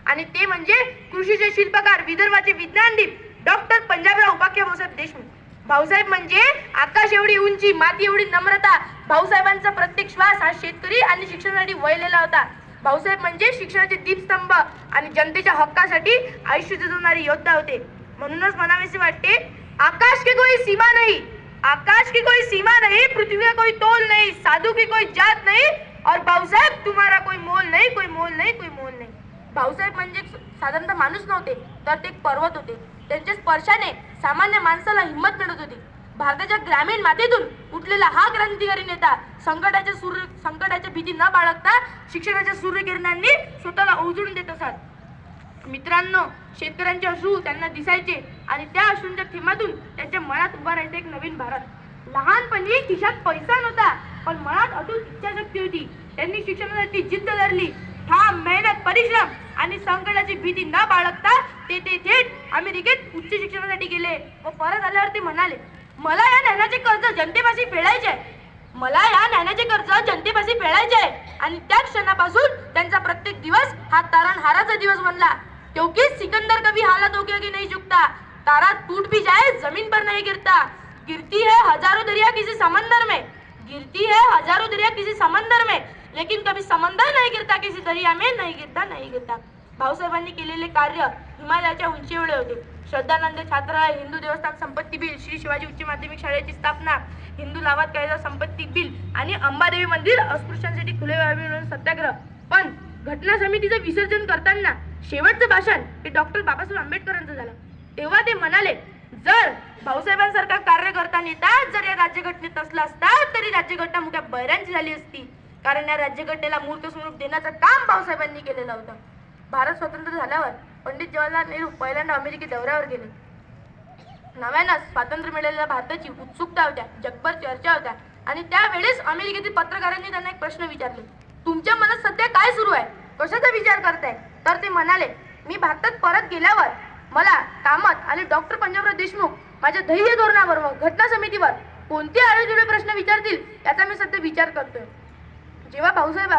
आणि ते म्हणजे कृषीचे शिल्पकार, विदर्भाचे विज्ञानदीप डॉक्टर पंजाबराव उपाख्य भाऊसाहेब देशमुख. भाऊसाहेब म्हणजे आकाश एवढी उंची, माती एवढी नम्रता. भाऊसाहेबांचा प्रत्येक श्वास हा शेतकरी आणि शिक्षणासाठी वळलेला होता. भाऊसाहेब म्हणजे शिक्षणाचे दीपस्तंभ आणि जनतेच्या हक्कासाठी आयुष्य झिजवणारे योद्धा होते. म्हणूनच म्हणावेसे वाटते, आकाश की कोई सीमा नहीं, आकाश की कोई सीमा नहीं, पृथ्वी का कोई तोल नहीं, साधु की कोई जात नहीं, और भाऊसाहेब तुम्हारा कोई मोल नहीं, कोई मोल नहीं, कोई मोल नहीं. भाऊसाहेब म्हणजे साधारणतः माणूस नव्हते, तर ते एक पर्वत होते. त्यांच्या स्पर्शाने सामान्य माणसाला हिंमत मिळत होती. भारताच्या ग्रामीण मातीतून उठलेला हा क्रांतिकारी नेता संकटाच्या भीती न बाळगता शिक्षणाच्या सूर्यकिरणांनी स्वतःला उजळून देत असत. मित्रांनो, शेतकऱ्यांचे अश्रू त्यांना दिसायचे आणि त्या अश्रूंच्या थेंबातून त्यांच्या मनात उभा राहायचा एक नवीन भारत. लहानपणी खिशात पैसा नव्हता, पण मनात अतूट इच्छाशक्ती होती. त्यांनी शिक्षणासाठी जिद्द धरली. ठाम मेहनत, परिश्रम आणि संकटाची भीती न बाळगता ते थेट अमेरिकेत उच्च शिक्षणासाठी गेले व परत आल्यावर ते म्हणाले, मला या ज्ञानाचे कर्ज जनतेपाशी फेडायचे आहे, मला या ज्ञानाचे कर्ज जनतेपाशी फेडायचे आहे. आणि त्या क्षणापासून त्यांचा प्रत्येक दिवस हा तारणहाराचा दिवस बनला. क्योंकि सिकंदर कभी हालत हो गया कि नहीं झुकता, तारा टूट भी जाए जमीन पर नहीं गिरता, गिरती है हजारों दरिया किसी समंदर में, गिरती है हजारों दरिया किसी समंदर में, लेकिन कभी समंदर नहीं गिरता किसी दरिया में, नहीं गिरता, नहीं गिरता. भाऊसाहेबांनी केलेले कार्य हिमालयाच्या उंची एवढे होते. श्रद्धानंद छात्रालय, हिंदू देवस्थान संपत्ती बिल, श्री शिवाजी उच्च माध्यमिक शाळेची स्थापना, हिंदू लावाद कायदा संपत्ती बिल आणि अंबादेवी मंदिर अस्पृश्यांसाठी खुले व्हावे म्हणून सत्याग्रह. पण घटना समितीचं विसर्जन करताना शेवटचं भाषण हे डॉक्टर बाबासाहेब आंबेडकरांचं झालं. तेव्हा ते म्हणाले, जर भाऊसाहेबांसारखा कार्यकर्ता नेता जर या राज्यघटनेत असला असता तरी राज्यघटना मुख्या बैरांची झाली असती. कारण या राज्यघटनेला मूर्त स्वरूप देण्याचं काम भाऊसाहेबांनी केलेलं होतं. भारत स्वतंत्र झाल्यावर पंडित जवाहरलाल नेहरू पहिल्यांदा अमेरिके दौऱ्यावर गेले. नव्यानं स्वातंत्र्य मिळालेल्या भारताची उत्सुकता होत्या, जगभर चर्चा होत्या. आणि त्यावेळेस अमेरिकेतील पत्रकारांनी त्यांना एक प्रश्न विचारले, तुमच्या मनात सध्या काय सुरू आहे, कशाचा विचार करताय? तर ते म्हणाले, मी भारतात परत गेल्यावर मला कामात आले डॉक्टर पंजाबराव देशमुख माझ्या ध्येय धोरणावर व घटना समितीवर कोणते आळेजुळे प्रश्न विचारतील याचा मी सध्या विचार करतोय. जेव्हा भाऊसाहेब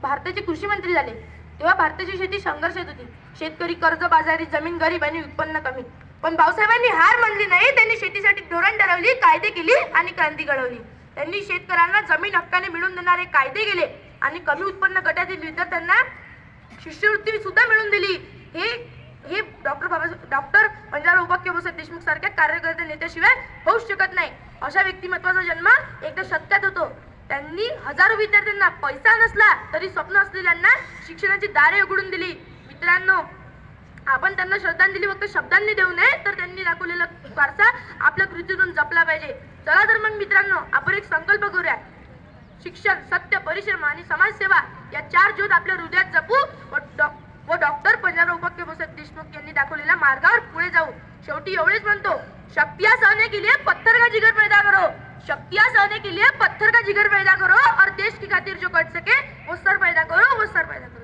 भारताचे कृषी मंत्री झाले तेव्हा भारताची शेती संघर्षात होती. शेतकरी कर्जबाजारी, जमीन गरीब आणि उत्पन्न कमी. पण भाऊसाहेबांनी हार मानली नाही. त्यांनी शेतीसाठी धोरण ठरवली, कायदे केली आणि क्रांती घडवली. त्यांनी शेतकऱ्यांना जमीन हक्काने मिळवून देणारे कायदे केले आणि कमी उत्पन्न गटातील विद्यार्थ्यांना शिष्यवृत्ती सुद्धा मिळवून दिली. हे डॉक्टर पंजाबराव उपाख्य भाऊसाहेब देशमुख सारख्या कार्यकर्ते नेत्याशिवाय होऊच शकत नाही. अशा व्यक्तिमत्वाचा जन्म एकदा शतकात होतो. त्यांनी हजारो विद्यार्थ्यांना, पैसा नसला तरी स्वप्न असलेल्यांना शिक्षणाची दारे उघडून दिली. मित्रांनो, आपण त्यांना श्रद्धांजली फक्त शब्दांनी देऊ नये, तर त्यांनी दाखवलेला वारसा आपल्या कृतीतून जपला पाहिजे. चला तर मग मित्रांनो, आपण एक संकल्प करूया. शिक्षण, सत्य, परिश्रम आणि समाजसेवा या 4 ज्योत आपल्या हृदयात जपू व डॉक्टर पंजाबराव उपाख्य भाऊसाहेब देशमुख यांनी दाखवलेल्या मार्गावर पुढे जाऊ. शेवटी एवढेच म्हणतो, शक्तियां सहने के लिए पत्थर का जिगर पैदा करो, शक्तियां सहने के लिए पत्थर का जिगर पैदा करो और देश की खातिर जो कर सके वो सर पैदा करो, वो सर पैदा करो.